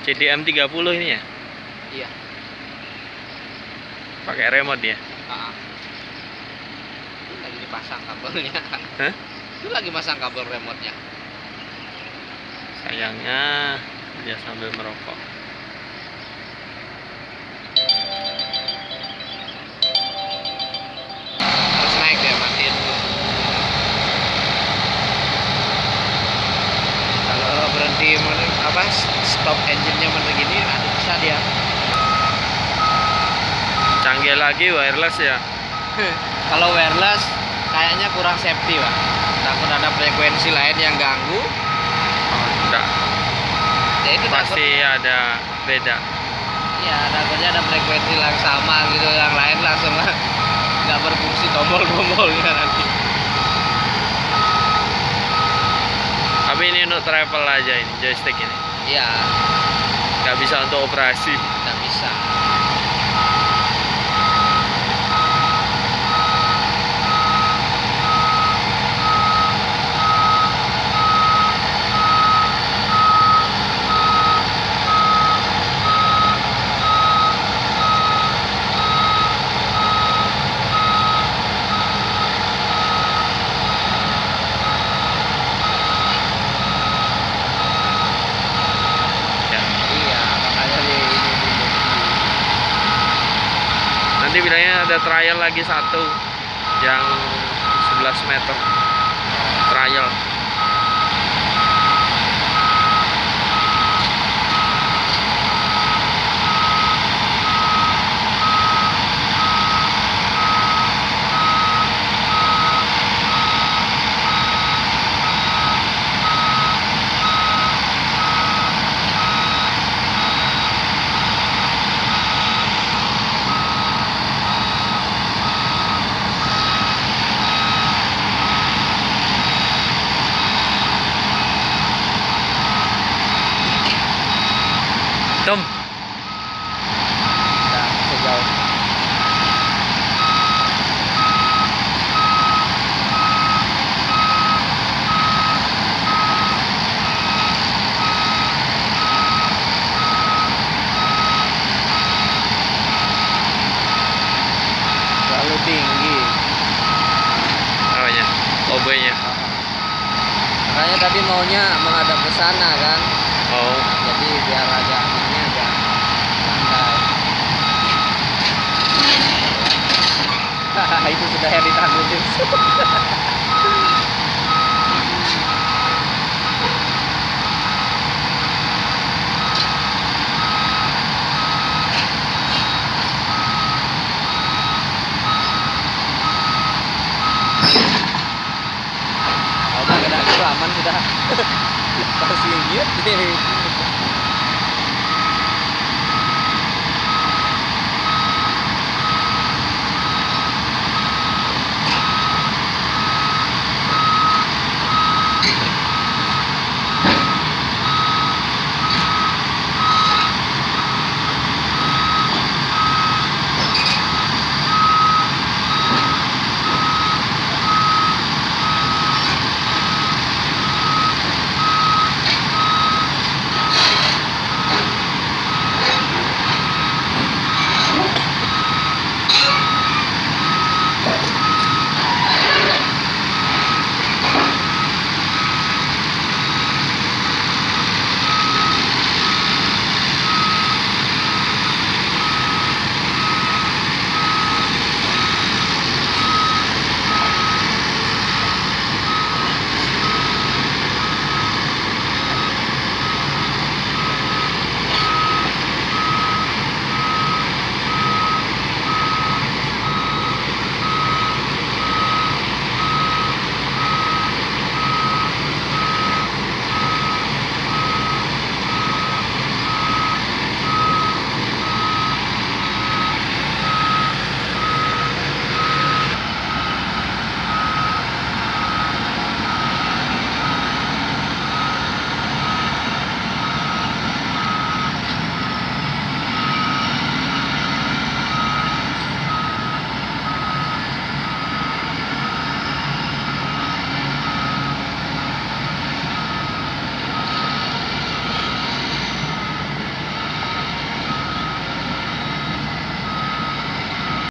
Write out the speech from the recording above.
CDM 30 ini ya? Iya. Pakai remote ya? Ini lagi dipasang kabelnya. Hah? Itu lagi masang kabel remote-nya. Sayangnya dia sambil merokok. Harus naik ya, matiin dulu. Kalau berhenti stop engine-nya begini, ada bisa dia. Canggih lagi wireless ya? Kalau wireless kayaknya kurang safety, Pak. Takut ada frekuensi lain yang ganggu. Oh, enggak. Ya itu Pasti ada beda. Iya, takutnya ada frekuensi yang sama gitu, yang lain langsung nggak berfungsi tombol-tombolnya nanti. Tapi ini untuk travel aja ini, joystick ini. Iya, Nggak bisa untuk operasi. nggak bisa. Ya. Iya, makanya ini dulu. Nanti bilangnya ada trial lagi satu yang 11 meter trial. Tom, Nah, sejauh terlalu tinggi. apanya? OB-nya. Makanya tadi maunya menghadap ke sana kan. Oh, Jadi biar agak ini agak santai. Itu sudah yang ditangguhin. Udah kena gitu aman sudah. Pasti gitu.